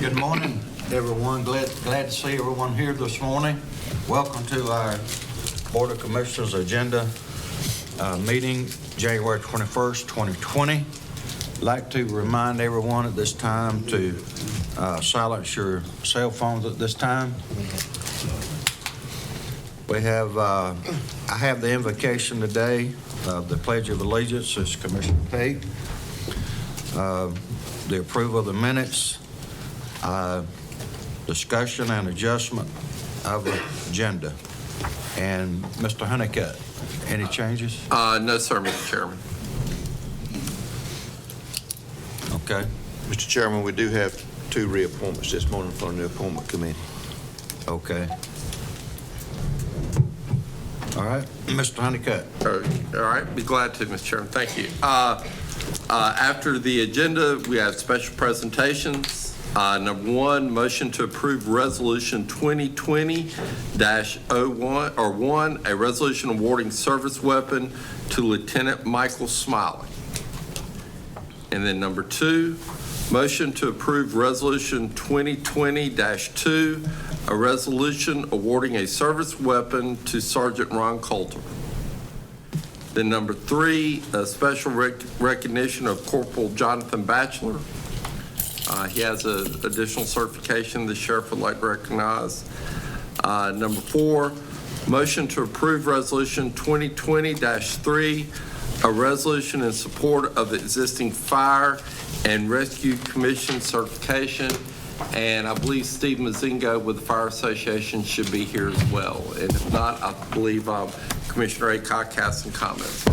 Good morning, everyone. Glad to see everyone here this morning. Welcome to our Board of Commissioners agenda meeting, January 21st, 2020. I'd like to remind everyone at this time to silence your cell phones at this time. We have, I have the invocation today of the Pledge of Allegiance as Commissioner Pate. The approval of the minutes, discussion and adjustment of the agenda. And Mr. Honeycutt, any changes? No, sir, Mr. Chairman. Okay. Mr. Chairman, we do have two reappointments this morning from the appointment committee. Okay. All right, Mr. Honeycutt. All right, be glad to, Mr. Chairman. Thank you. After the agenda, we have special presentations. Number one, motion to approve Resolution 2020-01, a resolution awarding service weapon to Lieutenant Michael Smiley. And then number two, motion to approve Resolution 2020-2, a resolution awarding a service weapon to Sergeant Ron Coulter. Then number three, a special recognition of Corporal Jonathan Batchelor. He has an additional certification the sheriff would like to recognize. Number four, motion to approve Resolution 2020-3, a resolution in support of the existing Fire and Rescue Commission certification. And I believe Steve Mazingo with the Fire Association should be here as well. And if not, I believe Commissioner Aycock has some comments.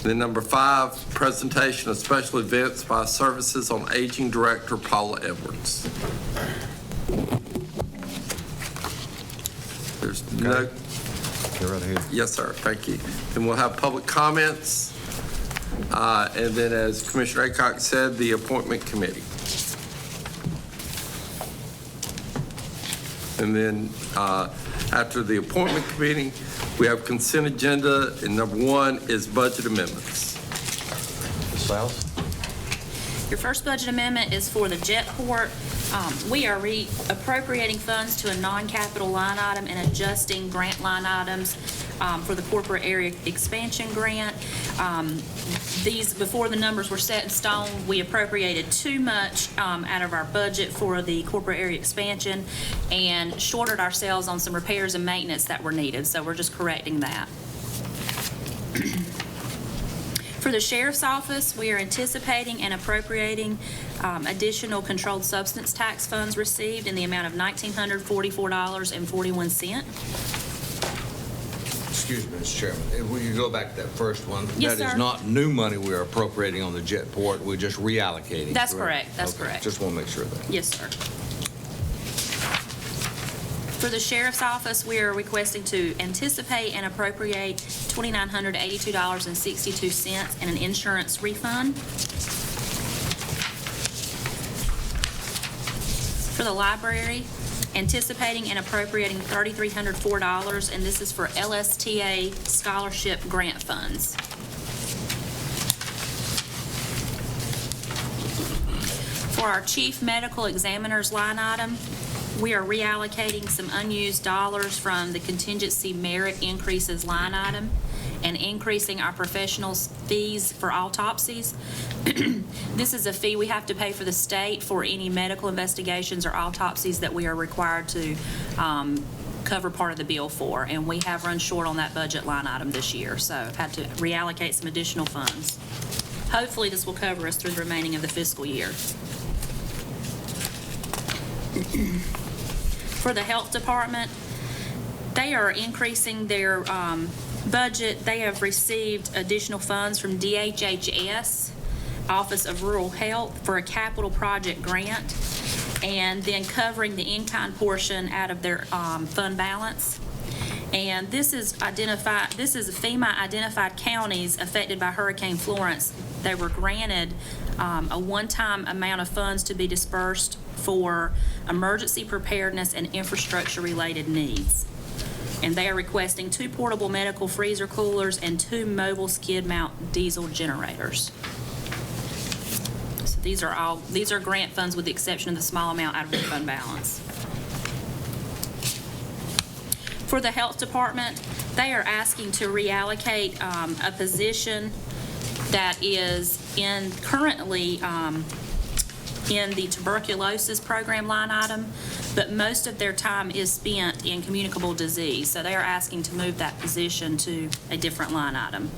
Then number five, presentation of special events by Services on Aging Director Paula Edwards. There's no. You're right here. Yes, sir. Thank you. Then we'll have public comments. And then, as Commissioner Aycock said, the appointment committee. And then after the appointment committee, we have consent agenda, and number one is budget amendments. South? Your first budget amendment is for the Jetport. We are appropriating funds to a non-capital line item and adjusting grant line items for the corporate area expansion grant. These, before the numbers were set in stone, we appropriated too much out of our budget for the corporate area expansion and shorted ourselves on some repairs and maintenance that were needed. So we're just correcting that. For the Sheriff's Office, we are anticipating and appropriating additional controlled substance tax funds received in the amount of $1,944.41. Excuse me, Mr. Chairman, if we could go back to that first one. Yes, That sir. is not new money we are appropriating on the Jetport, we're just reallocating. That's correct, that's Okay, correct. Just want to make sure of that. Yes, sir. For the Sheriff's Office, we are requesting to anticipate and appropriate $2,982.62 in an insurance refund. For the library, anticipating and appropriating $3,304, and this is for LSTA scholarship grant funds. For our chief medical examiner's line item, we are reallocating some unused dollars from the contingency merit increases line item and increasing our professionals' fees for autopsies. This is a fee we have to pay for the state for any medical investigations or autopsies that we are required to cover part of the bill for, and we have run short on that budget line item this year, so I've had to reallocate some additional funds. Hopefully this will cover us through the remaining of the fiscal year. For the health department, they are increasing their budget. They have received additional funds from DHHS, Office of Rural Health, for a capital project grant, and then covering the in-kind portion out of their fund balance. And this is FEMA identified counties affected by Hurricane Florence. They were granted a one-time amount of funds to be dispersed for emergency preparedness and infrastructure-related needs. And they are requesting 2 portable medical freezer coolers and 2 mobile skid mount diesel generators. So These are grant funds with the exception of the small amount out of the fund balance. For the health department, they are asking to reallocate a position that is currently in the tuberculosis program line item, but most of their time is spent in communicable disease. So they are asking to move that position to a different line item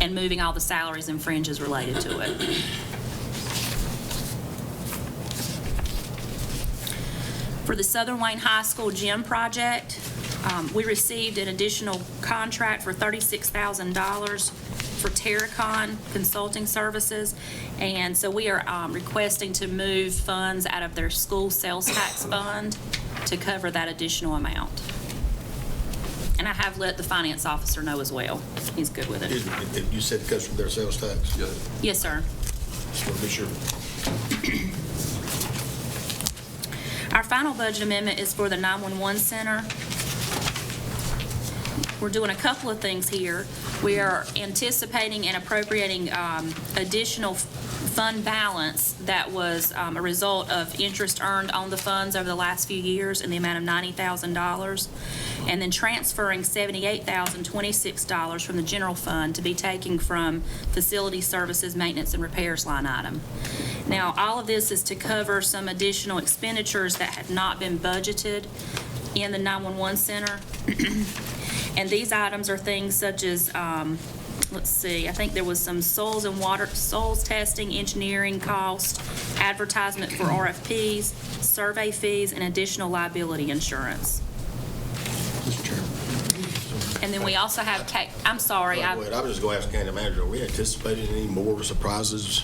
and moving all the salaries and fringes related to it. For the Southern Wayne High School gym project, we received an additional contract for $36,000 for Terracon Consulting Services, and so we are requesting to move funds out of their school sales tax fund to cover that additional amount. And I have let the finance officer know as well. He's good with it. You said because of their sales tax? Yes, sir. Just want to be sure. Our final budget amendment is for the 911 center. We're doing a couple of things here. We are anticipating and appropriating additional fund balance that was a result of interest earned on the funds over the last few years in the amount of $90,000, and then transferring $78,026 from the general fund to be taken from facility services, maintenance, and repairs line item. Now, all of this is to cover some additional expenditures that had not been budgeted in the 911 center. And these items are things such as, let's see, I think there was some soils testing, engineering cost, advertisement for RFPs, survey fees, and additional liability insurance. Mr. Chairman. And then we also have, I'm sorry. I was just going to ask County Manager, are we anticipating any more surprises?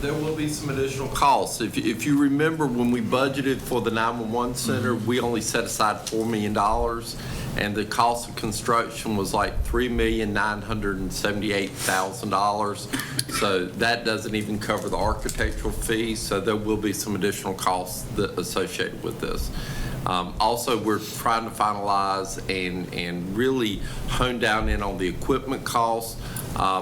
There will be some additional costs. If you remember, when we budgeted for the 911 center, we only set aside $4 million, and the cost of construction was like $3,978,000. So that doesn't even cover the architectural fees, so there will be some additional costs associated with this. Also, we're trying to finalize and really hone down in on the equipment costs.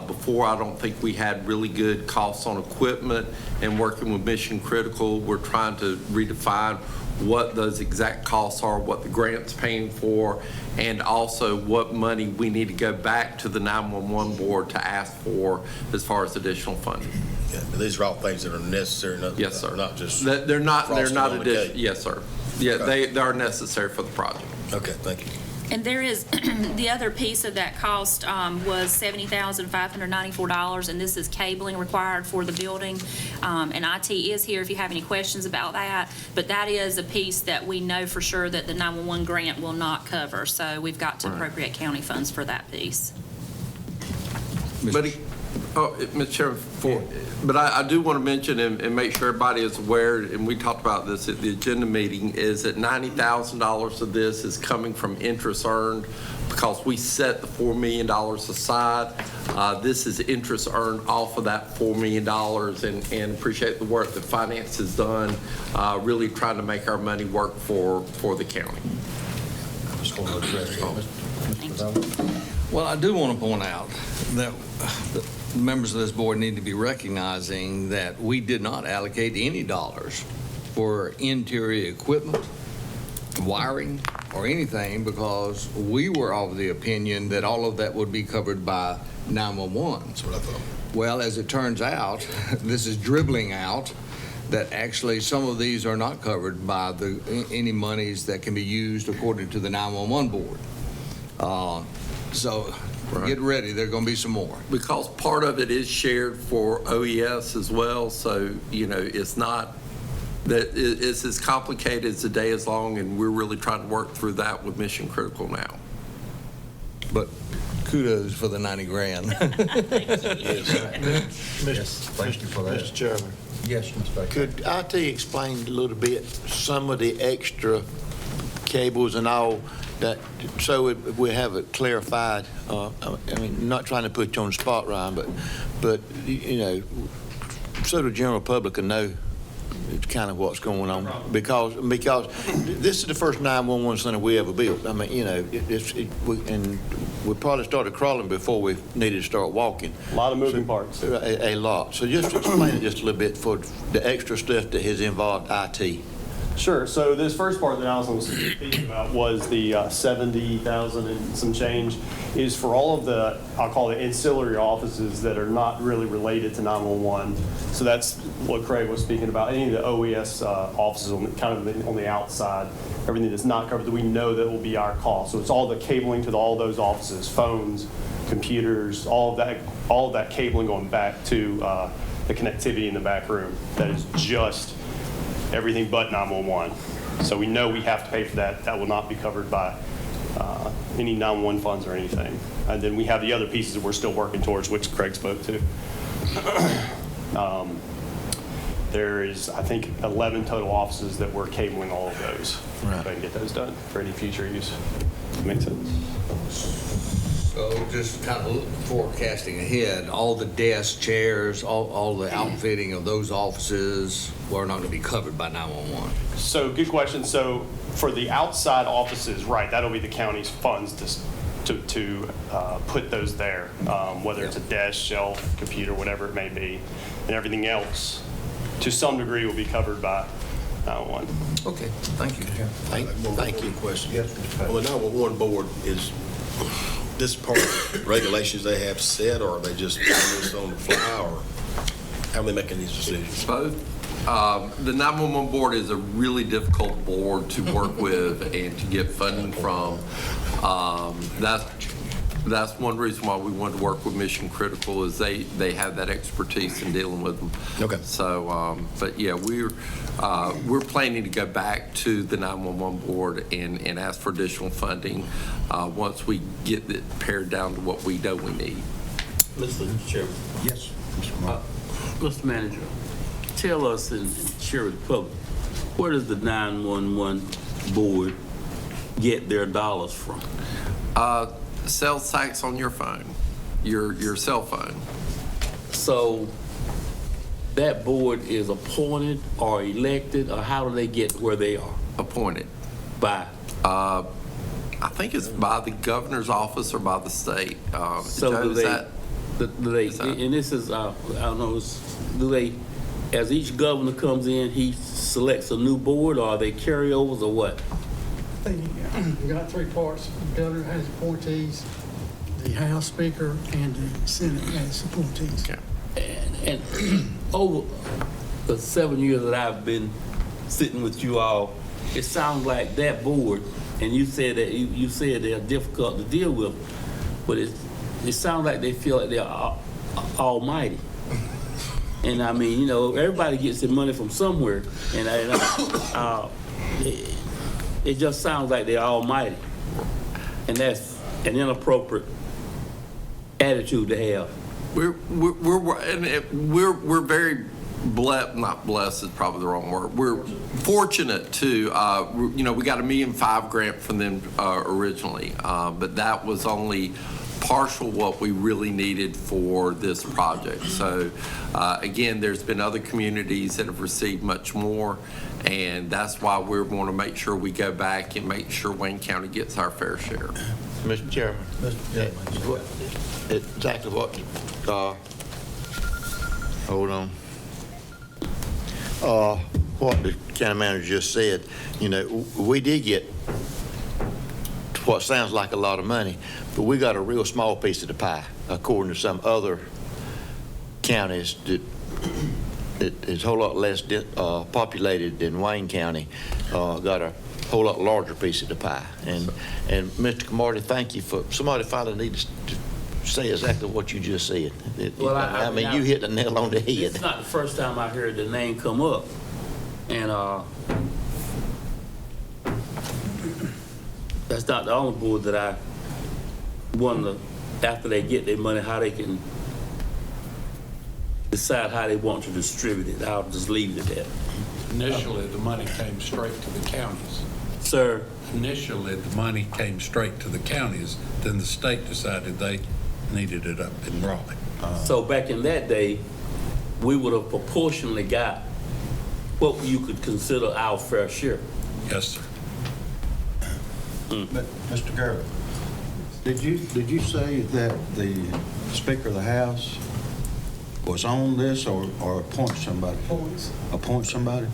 Before, I don't think we had really good costs on equipment, and working with Mission Critical, we're trying to redefine what those exact costs are, what the grant's paying for, and also what money we need to go back to the 911 board to ask for as far as additional funding. Yeah, these are all things that are necessary, Yes, sir. not just. They're not frosting on the additional. cake. Yes, sir. Yeah, Okay. they are necessary for the project. Okay, thank you. And there is, the other piece of that cost was $70,594, and this is cabling required for the building. And IT is here if you have any questions about that, but that is a piece that we know for sure that the 911 grant will not cover, so we've got to appropriate county funds for that piece. But, Mr. Chairman, but I do want to mention and make sure everybody is aware, and we talked about this at the agenda meeting, is that $90,000 of this is coming from interest earned because we set the $4 million aside. This is interest earned off of that $4 million, and appreciate the work that finance has done, really trying to make our money work for the county. I'm just going to address that. Well, I do want to point out that the members of this board need to be recognizing that we did not allocate any dollars for interior equipment, wiring, or anything because we were of the opinion that all of that would be covered by 911. That's what I thought. Well, as it turns out, this is dribbling out that actually some of these are not covered by any monies that can be used according to the 911 board. So get ready, there are going to be some more. Because part of it is shared for OES as well, so, it's not that it's as complicated as the day is long, and we're really trying to work through that with Mission Critical now. But kudos for the 90 grand. Mr. Chairman, Yes, Mr. Baker. could IT explain a little bit some of the extra cables and all that, so we have it clarified? I mean, not trying to put you on the spot, Ryan, but so the general public can know kind of what's going on, because this is the first 911 center we ever built. I mean, you know, and we probably started crawling before we needed to start walking. A lot of moving parts. A lot. So just explain it just a little bit for the extra stuff that has involved IT. Sure. So this first part that Allison was speaking about was the 70,000 and some change is for all of the, I'll call it ancillary offices that are not really related to 911. So that's what Craig was speaking about. Any of the OES offices on the outside, everything that's not covered that we know that will be our cost. So it's all the cabling to all those offices, phones, computers, all of that cabling going back to the connectivity in the back room. That is just everything but 911. So we know we have to pay for that. That will not be covered by any 911 funds or anything. And then we have the other pieces that we're still working towards, which Craig spoke to. There is, I think, 11 total offices that we're cabling all of those. Right. Go ahead and get those done for any future use. Makes sense? So just kind of forecasting ahead, all the desks, chairs, all the outfitting of those offices were not going to be covered by 911. So good question. So for the outside offices, right, that'll be the county's funds to put those there, whether it's a desk, shelf, computer, whatever it may be. And everything else, to some degree, will be covered by 911. Okay, thank you. Thank you. Question. Yes, Mr. Page. Well, the 911 board is this part of regulations they have set, or are they just doing this on the fly, or how are they making these decisions? Both. The 911 board is a really difficult board to work with and to get funding from. That's one reason why we wanted to work with Mission Critical is they have that expertise in dealing with them. Okay. So, but yeah, we're planning to go back to the 911 board and ask for additional funding once we get it pared down to what we know we need. Mr. Chairman, Yes, Mr. Mark. Mr. Manager, tell us and share with the public, where does the 911 board get their dollars from? Sales tax on your phone, your cell phone. So that board is appointed or elected, or how do they get where they are? Appointed. By? I think it's by the governor's office or by the state. So Joe, do is they, that- do they, is that- and this is, I don't know, do they, as each governor comes in, he selects a new board, or are they carryovers, or what? We got three parts. The governor has appointees, the House Speaker, and the Senate has appointees. Okay. And over the 7 years that I've been sitting with you all, it sounds like that board, and you said that you said they're difficult to deal with, but it sounds like they feel like they're almighty. And I mean, you know, everybody gets their money from somewhere, and it just sounds like they're almighty, and that's an inappropriate attitude to have. We're very blessed, not blessed is probably the wrong word. We're fortunate to, we got $1.5 million grant from them originally, but that was only partial what we really needed for this project. So again, there's been other communities that have received much more, and that's why we want to make sure we go back and make sure Wayne County gets our fair share. Mr. Chairman, exactly what, hold on. What the county manager just said, you know, we did get what sounds like a lot of money, but we got a real small piece of the pie, according to some other counties that is a whole lot less populated than Wayne County, got a whole lot larger piece of the pie. And Mr. Camardi, thank you for, somebody finally needs to say exactly what you just said. Well, I mean, you hit the nail on the head. It's not the first time I heard the name come up, and that's not the only board that I wonder, after they get their money, how they can decide how they want to distribute it. I'll just leave it at that. Initially, the money came straight to the counties. Sir? Initially, the money came straight to the counties, then the state decided they needed it up in Raleigh. So back in that day, we would have proportionally got what you could consider our fair share. Yes, sir. But, Mr. Garrett, did you say that the Speaker of the House was on this or appoint somebody? Points. Appoint somebody?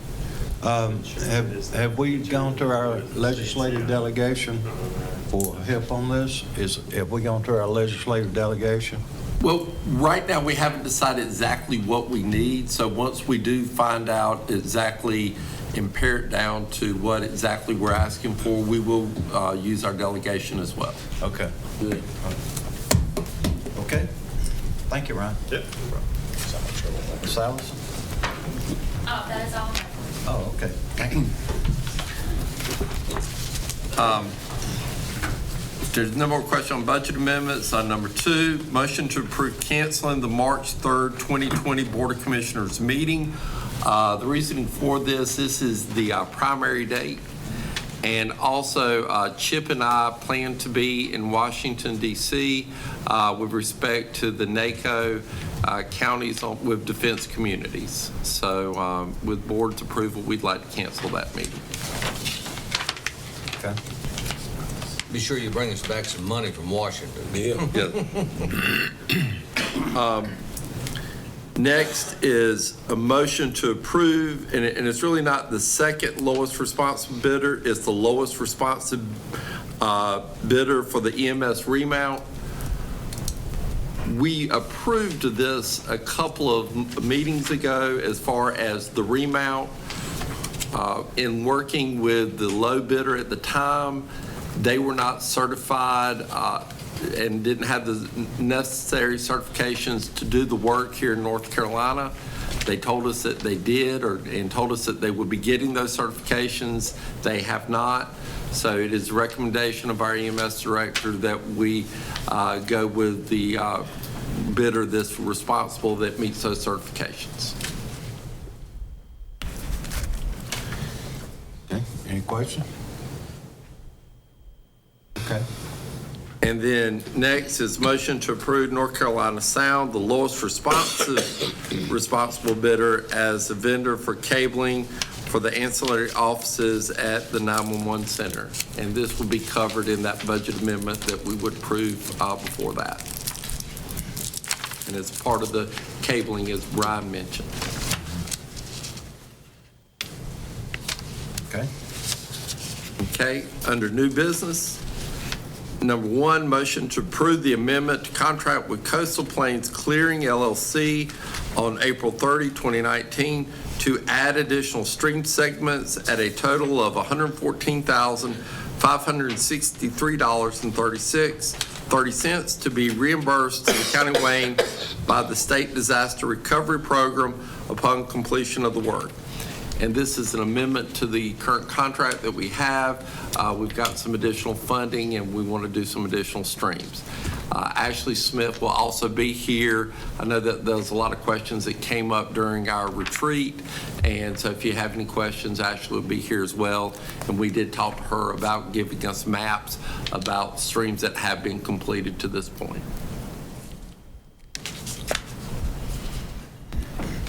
Have we gone to our legislative delegation for help on this? Have we gone to our legislative delegation? Well, right now, we haven't decided exactly what we need, so once we do find out exactly and pare it down to what exactly we're asking for, we will use our delegation as well. Okay. Good. Okay. Thank you, Ryan. Yep. Ms. Allison? Oh, that is all. Oh, okay. Thank you. If there's no more question on budget amendments, on number 2, motion to approve canceling the March 3rd, 2020 Board of Commissioners meeting. The reasoning for this is the primary date. And also, Chip and I plan to be in Washington, D.C. With respect to the NACO counties with defense communities. So with board's approval, we'd like to cancel that meeting. Okay. Be sure you bring us back some money from Washington. Yeah. Next is a motion to approve, and it's really not the second lowest responsive bidder, it's the lowest responsive bidder for the EMS remount. We approved this a couple of meetings ago as far as the remount. In working with the low bidder at the time, they were not certified and didn't have the necessary certifications to do the work here in North Carolina. They told us that they did and told us that they would be getting those certifications. They have not. So it is a recommendation of our EMS director that we go with the bidder that's responsible that meets those certifications. Okay. Any questions? Okay. And then next is motion to approve North Carolina Sound, the lowest responsible bidder as the vendor for cabling for the ancillary offices at the 911 center. And this will be covered in that budget amendment that we would approve before that. And it's part of the cabling, as Brian mentioned. Okay. Okay, under new business, number 1, motion to approve the amendment to contract with Coastal Plains Clearing LLC on April 30, 2019 to add additional stream segments at a total of $114,563.30 to be reimbursed to the County of Wayne by the State Disaster Recovery Program upon completion of the work. And this is an amendment to the current contract that we have. We've got some additional funding and we want to do some additional streams. Ashley Smith will also be here. I know that there's a lot of questions that came up during our retreat. And so if you have any questions, Ashley will be here as well. And we did talk to her about giving us maps about streams that have been completed to this point.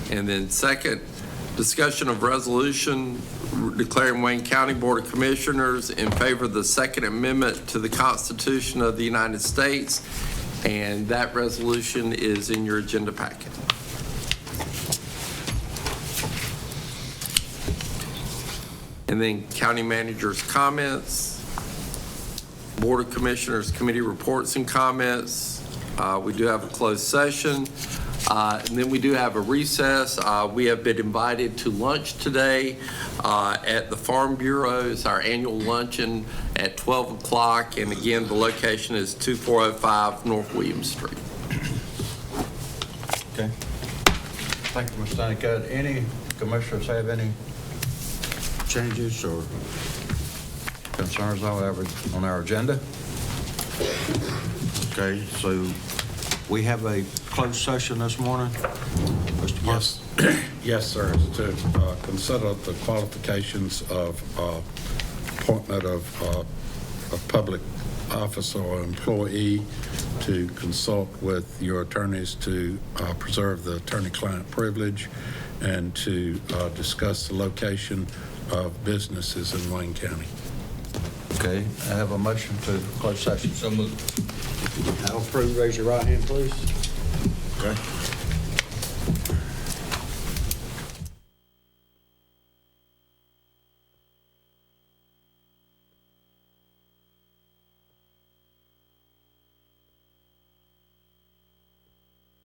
And then second, discussion of resolution declaring Wayne County Board of Commissioners in favor of the Second Amendment to the Constitution of the United States. And that resolution is in your agenda packet. And then County Manager's comments, Board of Commissioners Committee reports and comments. We do have a closed session. And then we do have a recess. We have been invited to lunch today at the Farm Bureau. It's our annual luncheon at 12 o'clock. And again, the location is 2405 North Williams Street. Okay. Thank you, Mr. Honeycutt. Any commissioners have any changes or concerns on our agenda? Okay, so we have a closed session this morning. Mr. Parks? Yes, sir, to consider the qualifications of appointment of public officer or employee to consult with your attorneys to preserve the attorney-client privilege and to discuss the location of businesses in Wayne County. Okay, I have a motion to close session. So moved. I'll approve. Raise your right hand, please. Okay.